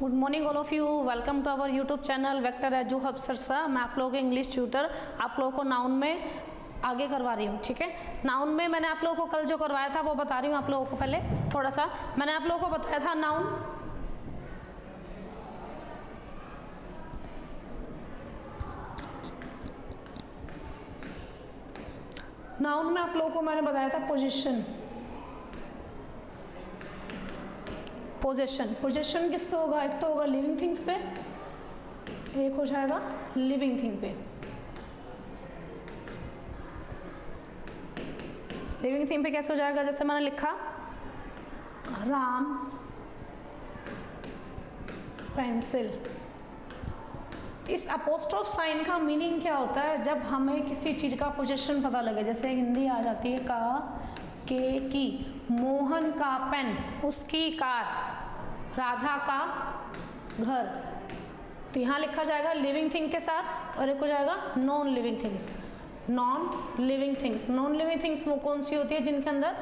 Good morning all of you, welcome to our YouTube channel vector edu hub Sirsa. मैं आप लोगों के English tutor आप लोगों को नाउन में आगे करवा रही हूँ। ठीक है, नाउन में मैंने आप लोगों को कल जो करवाया था वो बता रही हूँ आप लोगों को। पहले थोड़ा सा मैंने आप लोगों को बताया था नाउन में आप लोगों को मैंने बताया था पोजीशन। पोजीशन किस पे होगा? एक तो होगा लिविंग थिंग्स पे, एक हो जाएगा लिविंग थिंग पे। लिविंग थिंग पे कैसे हो जाएगा? जैसे मैंने लिखा राम्स पेंसिल। इस अपोस्ट्रोफ साइन का मीनिंग क्या होता है? जब हमें किसी चीज का पोजीशन पता लगे, जैसे हिंदी आ जाती है का, के की, मोहन का पेन, उसकी कार, राधा का घर, तो यहाँ लिखा जाएगा लिविंग थिंग के साथ, और एक हो जाएगा non living things. Non living things, non living things वो कौन सी होती है? जिनके अंदर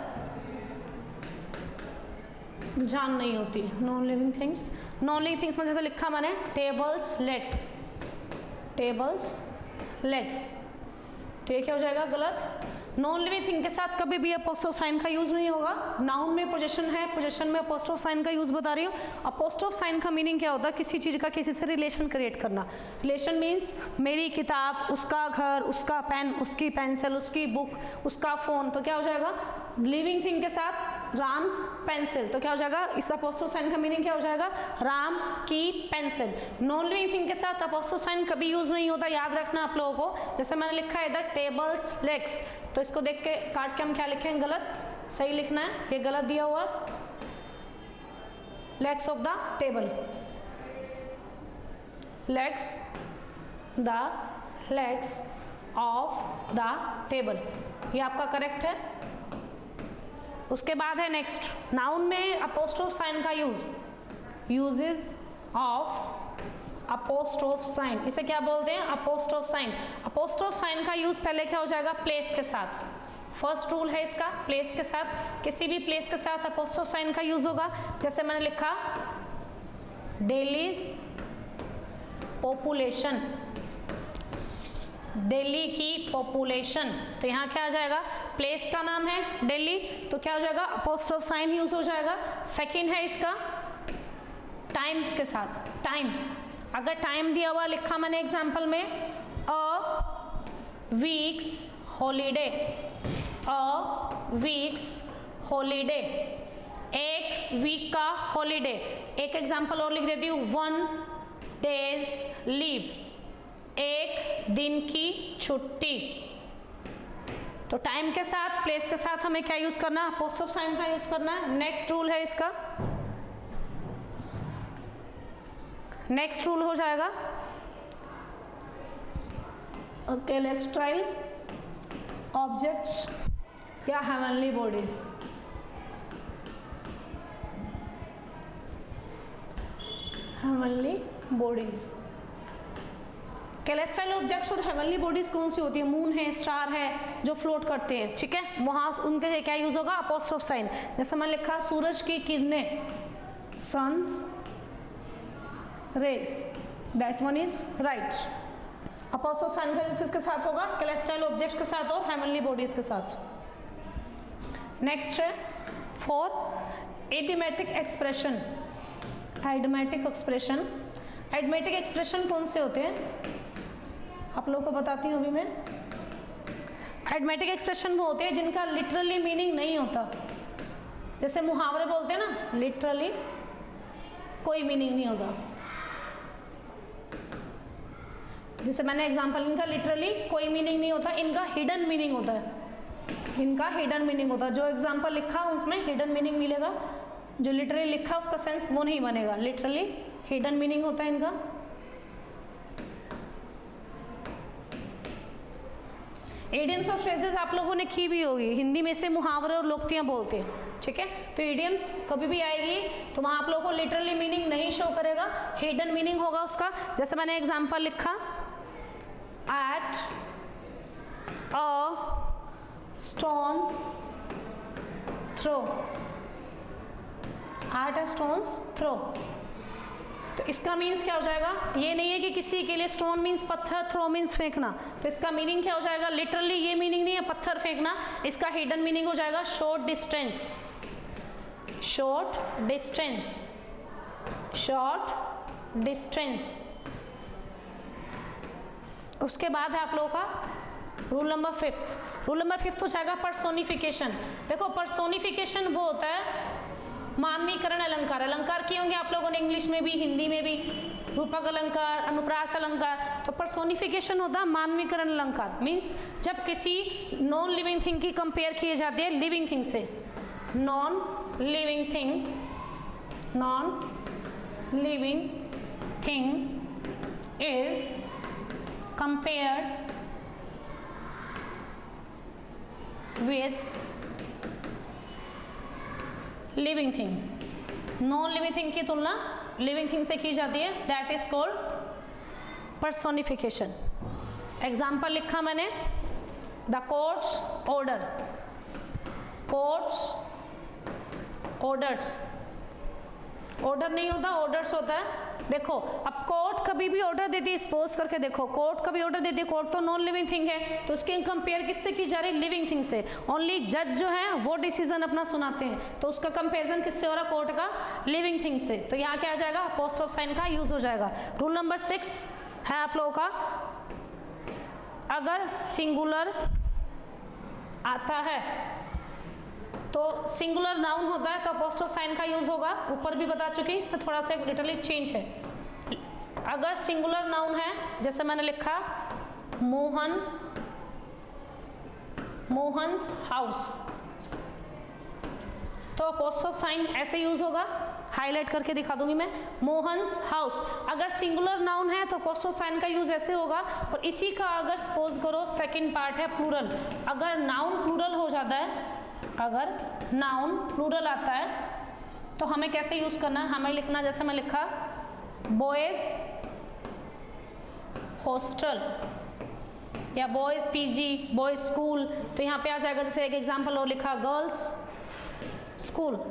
जान नहीं होती। Non living things, non living things में जैसे लिखा मैंने टेबल्स लेग्स, टेबल्स लेग्स, तो ये क्या हो जाएगा? गलत। नॉन लिविंग थिंग के साथ कभी भी अपोस्ट्रोफ साइन का यूज नहीं होगा। नाउन में पोजीशन है, पोजीशन में अपोस्ट्रोफ साइन का यूज बता रही हूँ। अपोस्ट्रोफ साइन का मीनिंग क्या होता है? किसी चीज का किसी से रिलेशन क्रिएट करना। रिलेशन मीन्स मेरी किताब, उसका घर, उसका पेन, उसकी पेंसिल, उसकी बुक, उसका फोन, तो क्या हो जाएगा? लिविंग थिंग के साथ राम्स पेंसिल, तो क्या हो जाएगा? इस अपोस्ट्रोफ साइन का मीनिंग क्या हो जाएगा? राम की पेंसिल। नॉन लिविंग थिंग के साथ अपोस्ट्रोफ साइन कभी यूज नहीं होता, याद रखना आप लोगों को। जैसे मैंने लिखा है इधर टेबल्स लेग्स, तो इसको देख के काट के हम क्या लिखेंगे? गलत। सही लिखना है, ये गलत दिया हुआ legs of the table, legs the legs of the table, ये आपका करेक्ट है। उसके बाद है नेक्स्ट, नाउन में अपोस्ट्रोफ साइन का यूजेस ऑफ अपोस्ट्रोफ साइन, इसे क्या बोलते हैं? Apostrophe sign. अपोस्ट्रोफ साइन का यूज पहले क्या हो जाएगा? प्लेस के साथ। फर्स्ट रूल है इसका, प्लेस के साथ, किसी भी प्लेस के साथ अपोस्ट्रोफ साइन का यूज होगा। जैसे मैंने लिखा दिल्लीज पॉपुलेशन, दिल्ली की पॉपुलेशन, तो यहाँ क्या आ जाएगा? प्लेस का नाम है दिल्ली, तो क्या हो जाएगा? अपोस्ट्रोफ साइन यूज हो जाएगा। सेकंड है इसका टाइम्स के साथ, टाइम। अगर टाइम दिया हुआ लिखा मैंने एग्जांपल में अ वीक्स हॉलीडे, अ वीक्स हॉलीडे, एक वीक का हॉलीडे। एक एग्जांपल और लिख देती हूँ, 1 डेज लीव, एक दिन की छुट्टी। तो टाइम के साथ, प्लेस के साथ हमें क्या यूज करना है? अपोस्ट्रोफ साइन का यूज करना है। नेक्स्ट रूल है इसका, नेक्स्ट रूल हो जाएगा कैलेस्ट्राइल ऑब्जेक्ट्स या heavenly bodies. Heavenly bodies, celestial objects और हेवनली बॉडीज कौन सी होती है? मून है, स्टार है, जो फ्लोट करते हैं। ठीक है, वहां उनके लिए क्या यूज होगा? Apostrophe sign. जैसे मैंने लिखा सूरज की किरणें, sun's rays, that one is right. Apostrophe sign का यूज किसके साथ होगा? कैलेस्ट्राइल ऑब्जेक्ट्स के साथ और हेवनली बॉडीज के साथ। नेक्स्ट है 4 एडिमेटिक एक्सप्रेशन। एडिमेटिक एक्सप्रेशन, एडिमेटिक एक्सप्रेशन कौन से होते हैं आप लोगों को बताती हूँ अभी मैं। एडिमेटिक एक्सप्रेशन वो होते हैं जिनका लिटरली मीनिंग नहीं होता। जैसे मुहावरे बोलते हैं ना, लिटरली कोई मीनिंग नहीं होता। जैसे मैंने एग्जांपल, इनका लिटरली कोई मीनिंग नहीं होता, इनका हिडन मीनिंग होता है, इनका हिडन मीनिंग होता है। जो एग्जांपल लिखा उसमें हिडन मीनिंग मिलेगा, जो लिटरली लिखा उसका सेंस वो नहीं बनेगा। लिटरली हिडन मीनिंग होता है इनका। इडियम्स और फ्रेजेस आप लोगों ने की भी होगी, हिंदी में से मुहावरे और लोकतियां बोलते हैं। ठीक है, तो इडियम्स कभी भी आएगी तो वहां आप लोगों को लिटरली मीनिंग नहीं शो करेगा, हिडन मीनिंग होगा उसका। जैसे मैंने एग्जांपल लिखा at a stone's throw, at a stone's throw, तो इसका मीन्स क्या हो जाएगा, ये नहीं है कि किसी के लिए स्टोन मीन्स पत्थर, थ्रो मीन्स फेंकना, तो इसका मीनिंग क्या हो जाएगा, लिटरली ये मीनिंग नहीं है पत्थर फेंकना, इसका हिडन मीनिंग हो जाएगा short distance, short distance, short distance. उसके बाद है आप लोगों का रूल नंबर 5। रूल नंबर 5 हो जाएगा पर्सोनिफिकेशन। देखो पर्सोनिफिकेशन वो होता है मानवीकरण अलंकार। अलंकार किए होंगे आप लोगों ने इंग्लिश में भी, हिंदी में भी, रूपक अलंकार, अनुप्रास अलंकार। तो पर्सोनिफिकेशन होता है मानवीकरण अलंकार, मीन्स जब किसी नॉन लिविंग थिंग की कंपेयर की जाती है लिविंग थिंग से। Non living thing, non living thing is compared with living thing. Non living thing की तुलना लिविंग थिंग से की जाती है, that is called personification. Example लिखा मैंने, the courts order, courts orders, order नहीं होता ऑर्डर्स होता है। देखो अब कोर्ट कभी भी ऑर्डर देती है, सपोज करके देखो कोर्ट कभी ऑर्डर देती है, कोर्ट तो नॉन लिविंग थिंग है, तो उसकी कंपेयर किससे की जा रही है, लिविंग थिंग से। ओनली जज जो है वो डिसीजन अपना सुनाते हैं, तो उसका कंपेरिजन किससे हो रहा है, कोर्ट का लिविंग थिंग से। तो यहाँ क्या आ जाएगा, अपोस्ट्रोफ साइन का यूज हो जाएगा। रूल नंबर 6 है आप लोगों का, अगर सिंगुलर आता है तो सिंगुलर नाउन होता है तो अपोस्ट्रोफ साइन का यूज होगा। ऊपर भी बता चुकी हूँ, इसमें थोड़ा सा लिटरली चेंज है। अगर सिंगुलर नाउन है, जैसे मैंने लिखा मोहन, मोहन्स हाउस, तो अपोस्ट्रोफ साइन ऐसे यूज होगा, हाईलाइट करके दिखा दूंगी मैं, मोहन्स हाउस। अगर सिंगुलर नाउन है तो अपोस्ट्रोफ साइन का यूज ऐसे होगा। और इसी का अगर सपोज करो सेकंड पार्ट है प्लूरल, अगर नाउन प्लूरल हो जाता है, अगर नाउन प्लूरल आता है तो हमें कैसे यूज करना है, हमें लिखना जैसे मैं लिखा बॉयज हॉस्टल या बॉयज पीजी, बॉयज स्कूल, तो यहाँ पे आ जाएगा जैसे एक एग्जांपल और लिखा गर्ल्स स्कूल।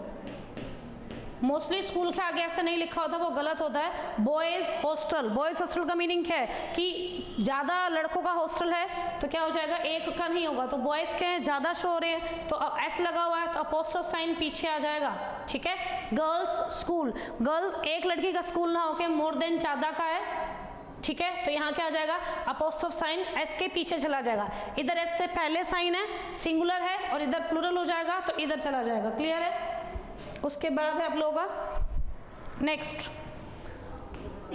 मोस्टली स्कूल के आगे ऐसे नहीं लिखा होता, वो गलत होता है। बॉयज हॉस्टल, बॉयज हॉस्टल का मीनिंग क्या है कि ज़्यादा लड़कों का हॉस्टल है तो क्या हो जाएगा, एक का नहीं होगा, तो बॉयज के हैं ज़्यादा शो हो रहे हैं तो एस लगा हुआ है तो अपोस्ट्रोफ साइन पीछे आ जाएगा, ठीक है। गर्ल्स स्कूल, गर्ल एक लड़की का स्कूल ना होके मोर देन ज़्यादा का है, ठीक है, तो यहाँ क्या आ जाएगा, अपोस्ट्रोफ साइन एस के पीछे चला जाएगा। इधर एस से पहले साइन है, सिंगुलर है, और इधर प्लूरल हो जाएगा तो इधर चला जाएगा। क्लियर है। उसके बाद है आप लोगों का नेक्स्ट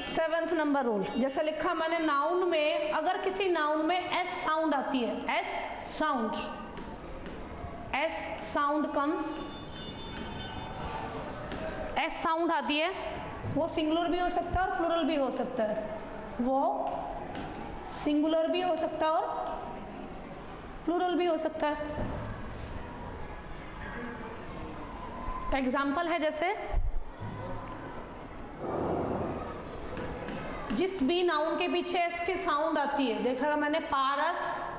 7th नंबर रूल। जैसे लिखा मैंने नाउन में, अगर किसी नाउन में एस साउंड आती है, S sound, S sound comes, S sound आती है, वो सिंगुलर भी हो सकता है और प्लूरल भी हो सकता है, वो सिंगुलर भी हो सकता है और प्लूरल भी हो सकता है। एग्जाम्पल है जैसे जिस भी नाउन के पीछे एस की साउंड आती है, देखा मैंने पारस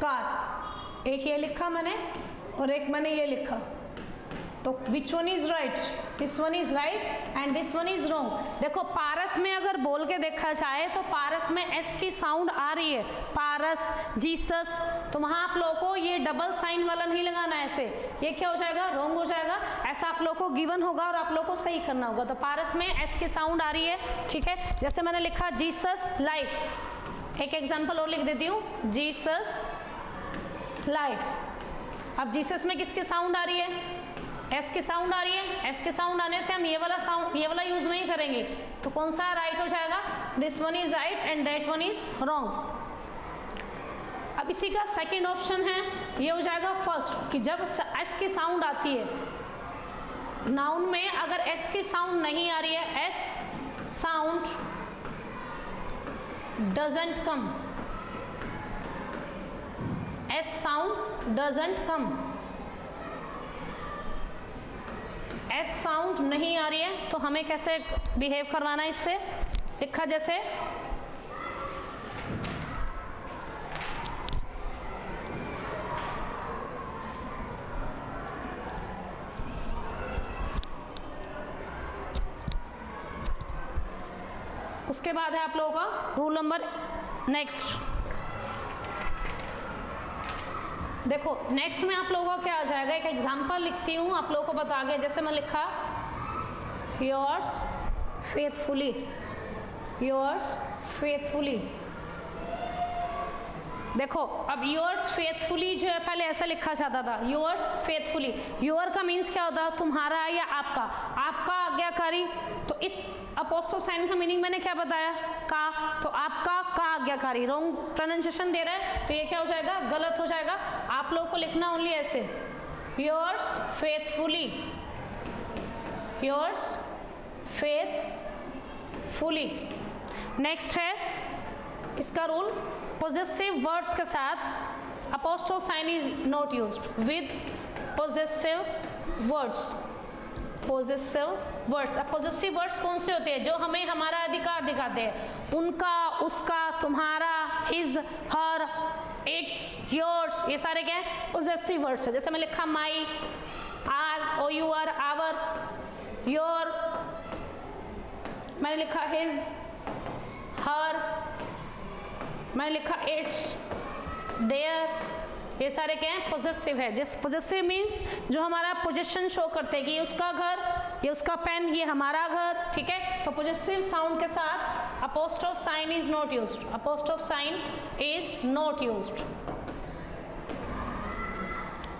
कार, एक ये लिखा मैंने और एक मैंने ये लिखा, तो which one is right, this one is right and this one is wrong. देखो पारस में अगर बोल के देखा जाए तो पारस में एस की साउंड आ रही है, पारस, जीसस, तो वहां आप लोगों को ये डबल साइन वाला नहीं लगाना है, ऐसे ये क्या हो जाएगा, रॉन्ग हो जाएगा। ऐसा आप लोगों को गिवन होगा और आप लोगों को सही करना होगा। तो पारस में एस की साउंड आ रही है, ठीक है। जैसे मैंने लिखा जीसस लाइफ, एक एग्जाम्पल और लिख देती हूँ, जीसस लाइफ। अब जीसस में किसकी साउंड आ रही है, एस की साउंड आ रही है, एस की साउंड आने से हम ये वाला साउंड, ये वाला यूज नहीं करेंगे, तो कौन सा राइट हो जाएगा, this one is right and that one is wrong. अब इसी का सेकंड ऑप्शन है, ये हो जाएगा फर्स्ट, कि जब एस की साउंड आती है नाउन में, अगर एस की साउंड नहीं आ रही है, S sound doesn't come, S sound doesn't come, S sound नहीं आ रही है तो हमें कैसे बिहेव करवाना है, इससे लिखा जैसे उसके बाद है आप लोगों का रूल नंबर नेक्स्ट। देखो नेक्स्ट में आप लोगों का क्या आ जाएगा, एक एग्जांपल लिखती हूँ आप लोगों को बता के, जैसे मैं लिखा योर्स फेथफुली, योर्स फेथफुली। देखो अब योर्स फेथफुली जो है पहले ऐसा लिखा जाता था, योर्स फेथफुली। योर का मीन्स क्या होता है, तुम्हारा या आपका, आपका आज्ञाकारी। तो इस अपोस्ट्रोफ साइन का मीनिंग मैंने क्या बताया, का, तो आपका का आज्ञाकारी। रॉन्ग प्रोनाउंसिएशन दे रहा है तो ये क्या हो जाएगा, गलत हो जाएगा। आप लोगों को लिखना ओनली ऐसे, yours faithfully, yours faithfully. Next है इसका रूल, पोजेसिव वर्ड्स के साथ apostrophe sign is not used with possessive words. Possessive words, अब पोजेसिव वर्ड्स कौन से होते हैं, जो हमें हमारा अधिकार दिखाते हैं, उनका, उसका, तुम्हारा, हिज, हर, इट्स, योर्स, ये सारे क्या है पोजेसिव वर्ड्स है। जैसे मैं लिखा my, R, O U R, our, your, मैंने लिखा हिज, हर, मैंने लिखा इट्स, देयर, ये सारे क्या हैं पोजेसिव है। जिस पोजेसिव मीन्स जो हमारा पोजीशन शो करते हैं कि ये उसका घर, ये उसका पेन, ये हमारा घर, ठीक है। तो पोजेसिव साउंड के साथ apostrophe sign is not used, apostrophe sign is not used.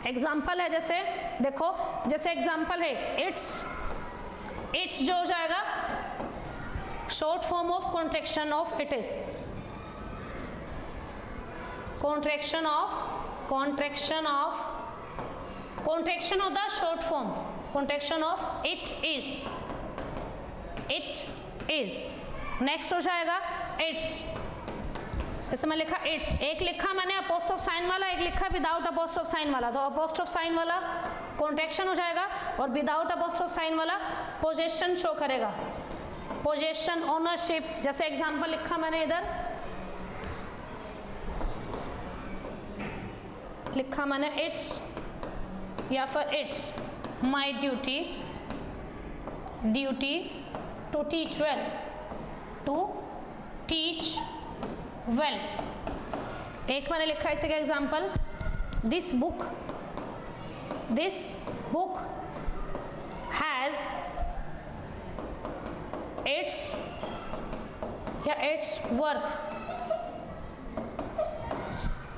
Example है जैसे देखो, जैसे एग्जाम्पल है इट्स, इट्स जो हो जाएगा short form of contraction of it is, contraction होता है short form, contraction of it is, it is. Next हो जाएगा इट्स, जैसे मैं लिखा इट्स, एक लिखा मैंने अपोस्ट्रोफ साइन वाला, एक लिखा विदाउट अपोस्ट्रोफ साइन वाला। तो अपोस्ट्रोफ साइन वाला कॉन्ट्रैक्शन हो जाएगा और विदाउट अपोस्ट्रोफ साइन वाला पोजेशन शो करेगा, पोजेशन, ओनरशिप। जैसे एग्जांपल लिखा मैंने इधर, लिखा मैंने इट्स या फिर it's my duty, duty to teach well, to teach well. एक मैंने लिखा इसे का example, this book has its या इट्स वर्थ।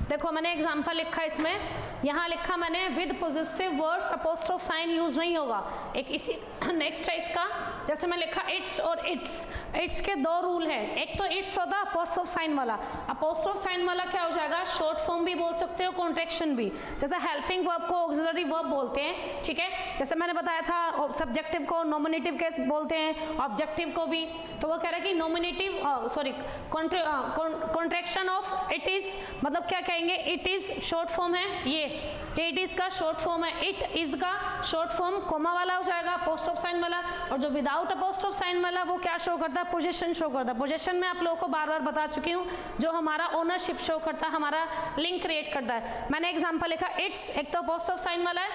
देखो मैंने एग्जाम्पल लिखा इसमें, यहाँ लिखा मैंने with possessive words apostrophe sign use नहीं होगा। एक इसी नेक्स्ट है इसका, जैसे मैं लिखा इट्स और इट्स, इट्स के दो रूल हैं, एक तो इट्स होता है अपोस्ट्रोफ साइन वाला, अपोस्ट्रोफ साइन वाला क्या हो जाएगा, शॉर्ट फॉर्म भी बोल सकते हो, कॉन्ट्रैक्शन भी। जैसे हेल्पिंग वर्ब को ऑक्सिलरी वर्ब बोलते हैं, ठीक है। जैसे मैंने बताया था सब्जेक्टिव को नॉमिनेटिव केस बोलते हैं, ऑब्जेक्टिव को भी। तो वो कह रहा है कि nominative sorry contraction of it is, मतलब क्या कहेंगे, इट इज शॉर्ट फॉर्म है, ये इट इज का शॉर्ट फॉर्म है, इट इज का शॉर्ट फॉर्म कोमा वाला हो जाएगा, अपोस्ट्रोफ साइन वाला। और जो विदाउट अपोस्ट्रोफ साइन वाला वो क्या शो करता है, पोजीशन शो करता है। पोजीशन में आप लोगों को बार बार बता चुकी हूँ, जो हमारा ओनरशिप शो करता है, हमारा लिंक क्रिएट करता है। मैंने एग्जांपल लिखा इट्स, एक तो अपोस्ट्रोफ साइन वाला है,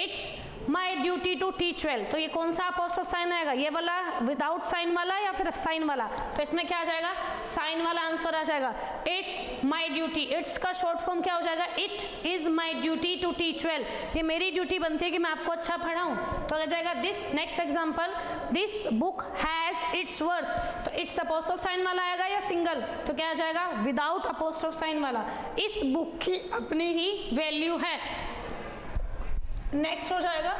it's my duty to teach well. तो ये कौन सा अपोस्ट्रोफ साइन आएगा, ये वाला विदाउट साइन वाला या फिर साइन वाला, तो इसमें क्या आ जाएगा, साइन वाला आंसर आ जाएगा। इट्स माई ड्यूटी, इट्स का शॉर्ट फॉर्म क्या हो जाएगा, it is my duty to teach well. ये मेरी ड्यूटी बनती है कि मैं आपको अच्छा पढ़ाऊं, तो आ जाएगा this. Next example, this book has it's worth, तो इट्स अपोस्ट्रोफ साइन वाला आएगा या सिंगल, तो क्या आ जाएगा, विदाउट अपोस्ट्रोफ साइन वाला। इस बुक की अपनी ही वैल्यू है। नेक्स्ट हो जाएगा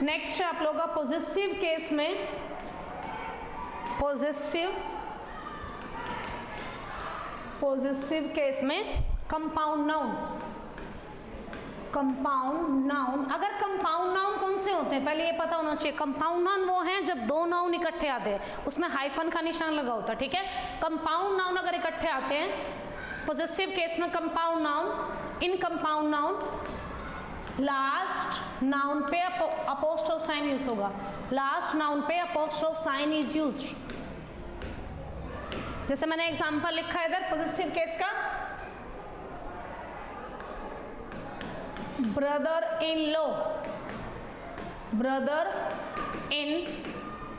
नेक्स्ट है आप लोगों का पॉजिटिव केस में, पॉजिटिव केस में कंपाउंड नाउन, कंपाउंड नाउन। अगर कंपाउंड नाउन कौन से होते हैं पहले ये पता होना चाहिए। कंपाउंड नाउन वो हैं जब दो नाउन इकट्ठे आते हैं, उसमें हाइफन का निशान लगा होता है, ठीक है। कंपाउंड नाउन अगर इकट्ठे आते हैं पॉजिटिव केस में, compound noun, in compound noun last noun पे अपोस्ट्रोफ साइन यूज होगा, लास्ट नाउन पे अपोस्ट्रोफ साइन इज यूज्ड। जैसे मैंने एग्जांपल लिखा है इधर पॉजिटिव केस का, brother in law, brother in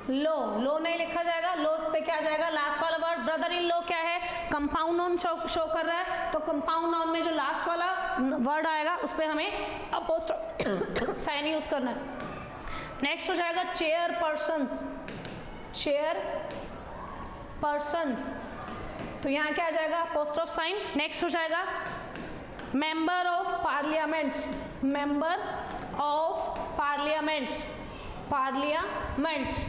law, law नहीं लिखा जाएगा, लो पे क्या आ जाएगा, लास्ट वाला वर्ड। ब्रदर इन लो क्या है, कंपाउंड नाउन शो कर रहा है, तो कंपाउंड नाउन में जो लास्ट वाला वर्ड आएगा उस पर हमें अपोस्ट्रोफ साइन यूज करना है। नेक्स्ट हो जाएगा चेयर पर्सन्स, चेयर पर्सन्स, तो यहाँ क्या आ जाएगा, अपोस्ट्रोफ साइन। नेक्स्ट हो जाएगा member of parliaments, member of parliaments, parliaments,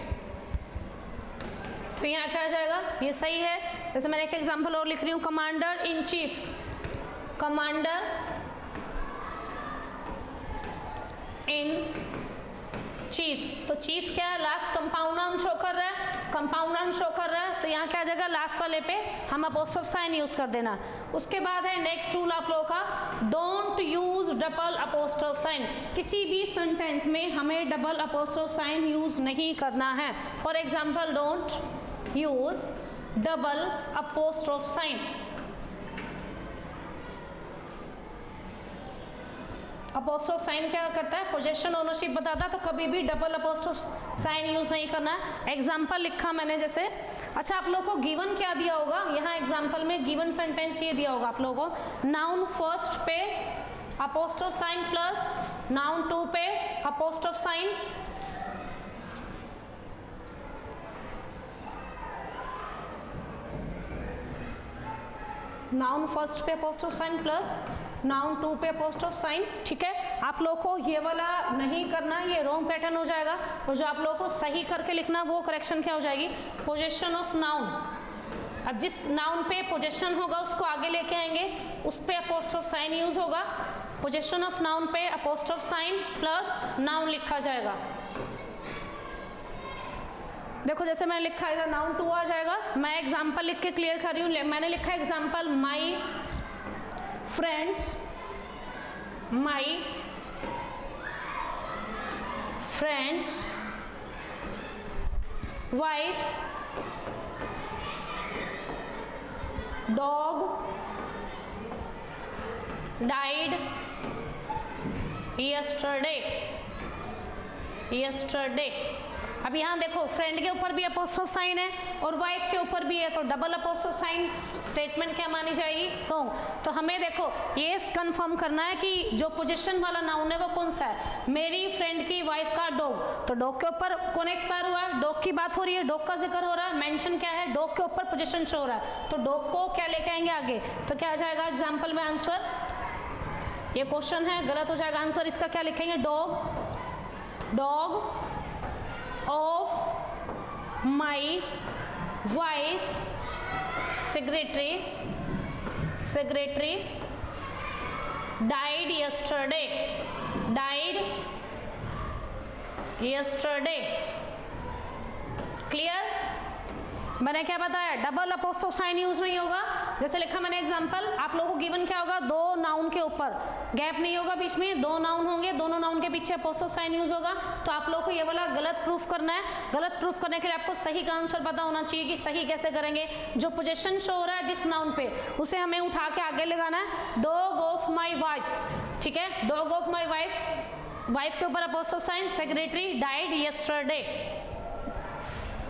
तो यहाँ क्या आ जाएगा, ये सही है। जैसे मैंने एक एग्जांपल और लिख रही हूँ, commander in chief, commander in chiefs, तो चीफ क्या है, लास्ट कंपाउंड नाउन शो कर रहा है, कंपाउंड नाउन शो कर रहा है, तो यहाँ क्या आ जाएगा, लास्ट वाले पे हम अपोस्ट्रोफ साइन यूज कर देना। उसके बाद है नेक्स्ट रूल आप लोगों का, don't use double apostrophe sign, किसी भी सेंटेंस में हमें डबल अपोस्ट्रोफ साइन यूज नहीं करना है। For example, don't use double apostrophe sign. Apostrophe sign क्या करता है, पोजेशन ओनरशिप बताता है, तो कभी भी डबल अपोस्ट्रोफ साइन यूज नहीं करना है। एग्जाम्पल लिखा मैंने जैसे, अच्छा आप लोगों को गिवन क्या दिया होगा, यहाँ एग्जाम्पल में गिवन सेंटेंस ये दिया होगा आप लोगों को, नाउन फर्स्ट पे apostrophe sign plus noun two पे अपोस्ट्रोफ साइन, नाउन फर्स्ट पे apostrophe sign plus noun two पे अपोस्ट्रोफ साइन। ठीक है, आप लोगों को ये वाला नहीं करना, ये रॉन्ग पैटर्न हो जाएगा, और जो आप लोगों को सही करके लिखना वो करेक्शन क्या हो जाएगी, पोजीशन ऑफ नाउन। अब जिस नाउन पे पोजीशन होगा उसको आगे लेके आएंगे, उस पे अपोस्ट्रोफ साइन यूज होगा, पोजीशन ऑफ नाउन पे अपोस्ट्रोफ साइन प्लस नाउन लिखा जाएगा। देखो जैसे मैंने लिखा है इधर नाउन टू आ जाएगा, मैं एग्जाम्पल लिख के क्लियर कर रही हूँ। मैंने लिखा है example, my friends, my friend's wife's dog died yesterday, yesterday. अब यहाँ देखो फ्रेंड के ऊपर भी अपोस्ट्रोफ साइन है और वाइफ के ऊपर भी है, तो डबल अपोस्ट्रोफ साइन स्टेटमेंट क्या मानी जाएगी, रॉन्ग। तो हमें देखो ये कंफर्म करना है कि जो पोजीशन वाला नाउन है वो कौन सा है, मेरी फ्रेंड की वाइफ का डॉग, तो डॉग के ऊपर कौन एक्सपायर हुआ है, डॉग की बात हो रही है, डॉग का जिक्र हो रहा है, मेंशन क्या है, डॉग के ऊपर पोजीशन शो हो रहा है, तो डॉग को क्या लेके आएंगे आगे, तो क्या आ जाएगा एग्जाम्पल में आंसर, ये क्वेश्चन है गलत हो जाएगा आंसर, इसका क्या लिखेंगे, dog, dog of my wife's secretary, secretary died yesterday, died yesterday। Clear, मैंने क्या बताया, डबल अपोस्ट्रोफ साइन यूज नहीं होगा। जैसे लिखा मैंने एग्जांपल, आप लोगों को गिवन क्या होगा, दो नाउन के ऊपर गैप नहीं होगा, बीच में दो नाउन होंगे, दोनों नाउन के पीछे अपोस्ट्रोफ साइन यूज होगा, तो आप लोगों को ये वाला गलत प्रूफ करना है। गलत प्रूफ करने के लिए आपको सही का आंसर पता होना चाहिए कि सही कैसे करेंगे। जो पोजीशन शो हो रहा है जिस नाउन पे, उसे हमें उठा के आगे लगाना है, डॉग ऑफ माई वाइफ्स, ठीक है, dog of my wife's, wife के ऊपर apostrophe sign, secretary died yesterday,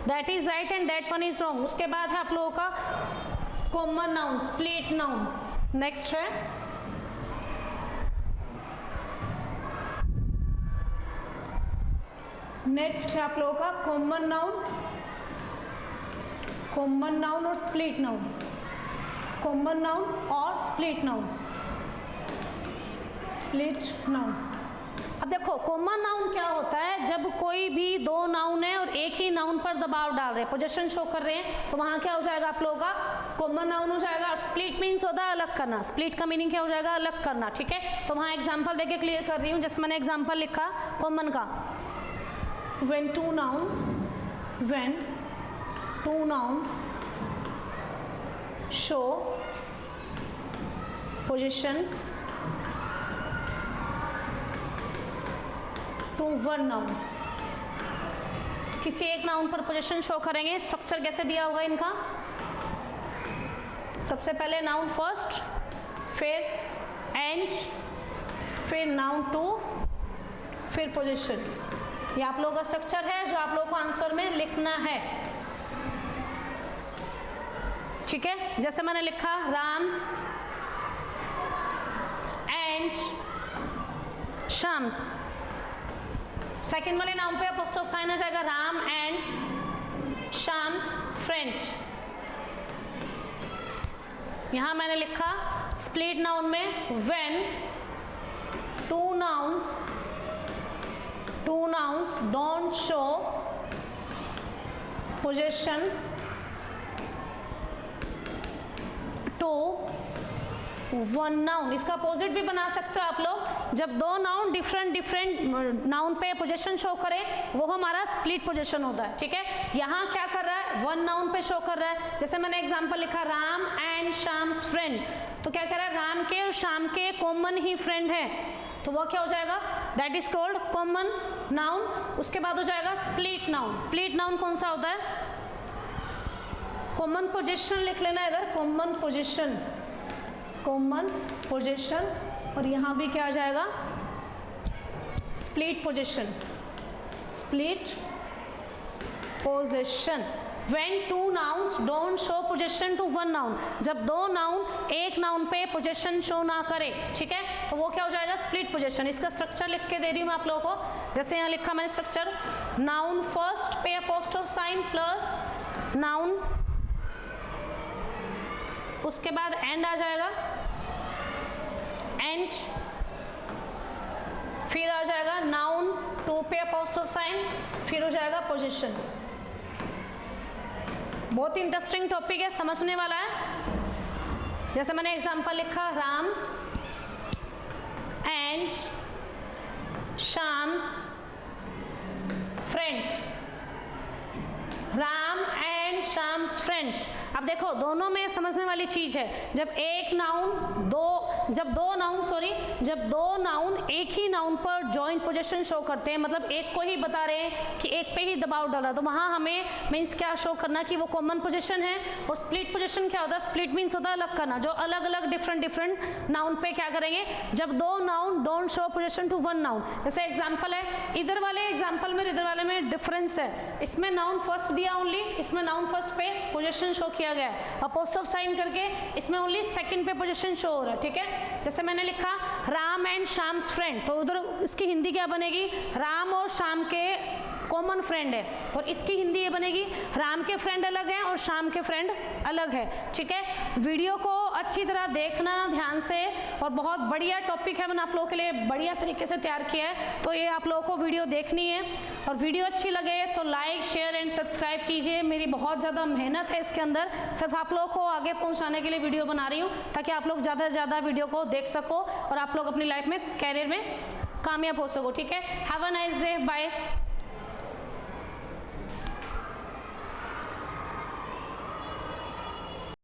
that is right and that one is wrong. उसके बाद है आप लोगों का common noun, split noun. Next है आप लोगों का कॉमन नाउन, कॉमन नाउन और स्प्लिट नाउन, कॉमन नाउन और स्प्लिट नाउन, स्प्लिट नाउन। अब देखो कॉमन नाउन क्या होता है, जब कोई भी दो नाउन है और एक ही नाउन पर दबाव डाल रहे हैं, पोजीशन शो कर रहे हैं, तो वहां क्या हो जाएगा आप लोगों का कॉमन नाउन हो जाएगा। और स्प्लिट मीन्स होता है अलग करना, स्प्लिट का मीनिंग क्या हो जाएगा, अलग करना, ठीक है। तो वहां एग्जांपल देके क्लियर कर रही हूँ, जैसे मैंने एग्जांपल लिखा कॉमन का, when two nouns show position to one noun, किसी एक नाउन पर पोजीशन शो करेंगे। स्ट्रक्चर कैसे दिया होगा इनका, सबसे पहले नाउन फर्स्ट, फिर एंड, फिर नाउन टू, फिर पोजीशन। ये आप लोगों का स्ट्रक्चर है जो आप लोगों को आंसर में लिखना है, ठीक है। जैसे मैंने लिखा राम्स एंड शाम्स, सेकेंड वाले नाउन पे अपोस्ट्रोफ साइन आ जाएगा, राम एंड शाम्स फ्रेंड। यहां मैंने लिखा स्प्लिट नाउन में when two nouns don't show position to one noun. इसका अपोजिट भी बना सकते हो आप लोग, जब दो नाउन डिफरेंट नाउन पे पोजीशन शो करें वो हमारा स्प्लिट पोजीशन होता है, ठीक है। यहाँ क्या कर रहा है, वन नाउन पे शो कर रहा है। जैसे मैंने एग्जांपल लिखा राम एंड शाम्स फ्रेंड, तो क्या कह रहा है, राम के और शाम के कॉमन ही फ्रेंड है, तो वो क्या हो जाएगा, that is called common noun. उसके बाद हो जाएगा स्प्लिट नाउन। स्प्लिट नाउन कौन सा होता है, कॉमन पोजीशन लिख लेना इधर, कॉमन पोजीशन, और यहां भी क्या आ जाएगा, split position. When two nouns don't show position to one noun, जब दो नाउन एक नाउन पे पोजीशन शो ना करे, ठीक है, तो वो क्या हो जाएगा, स्प्लिट पोजीशन। इसका स्ट्रक्चर लिख के दे रही हूं मैं आप लोगों को, जैसे यहाँ लिखा मैंने स्ट्रक्चर, नाउन फर्स्ट पे अपोस्ट्रोफ साइन प्लस नाउन, उसके बाद एंड आ जाएगा, एंड फिर आ जाएगा नाउन टू पे अपोस्ट्रोफ साइन, फिर हो जाएगा पोजीशन। बहुत इंटरेस्टिंग टॉपिक है, समझने वाला है। जैसे मैंने एग्जांपल लिखा Ram's and Shyam's friends, Ram and Shyam's friends. अब देखो दोनों में समझने वाली चीज है, जब दो नाउन एक ही नाउन पर जॉइंट पोजीशन शो करते हैं, मतलब एक को ही बता रहे हैं कि एक पे ही दबाव डाला, तो वहां हमें मीन्स क्या शो करना कि वो कॉमन पोजीशन है। और स्प्लिट पोजीशन क्या होता है, स्प्लिट मीन्स होता है अलग करना, जो अलग अलग डिफरेंट नाउन पे क्या करेंगे, जब दो noun don't show position to one noun. जैसे एग्जाम्पल है, इधर वाले एग्जाम्पल में इधर वाले में डिफरेंस है, इसमें नाउन फर्स्ट दिया ओनली, इसमें नाउन फर्स्ट पे पोजीशन शो किया गया है, अपोस्ट्रोफ साइन करके, इसमें ओनली सेकंड पे पोजीशन शो हो रहा है, ठीक है। जैसे मैंने लिखा राम एंड शाम्स फ्रेंड, तो उधर इसकी हिंदी क्या बनेगी, राम और शाम के कॉमन फ्रेंड है, और इसकी हिंदी ये बनेगी राम के फ्रेंड अलग हैं और शाम के फ्रेंड अलग है, ठीक है। वीडियो को अच्छी तरह देखना ध्यान से, और बहुत बढ़िया टॉपिक है, मैंने आप लोगों के लिए बढ़िया तरीके से तैयार किया है, तो ये आप लोगों को वीडियो देखनी है। और वीडियो अच्छी लगे तो लाइक शेयर एंड सब्सक्राइब कीजिए। मेरी बहुत ज़्यादा मेहनत है इसके अंदर, सिर्फ आप लोगों को आगे पहुँचाने के लिए वीडियो बना रही हूँ, ताकि आप लोग ज़्यादा से ज़्यादा वीडियो को देख सको और आप लोग अपनी लाइफ में कैरियर में कामयाब हो सको, ठीक है। Have a nice day, bye.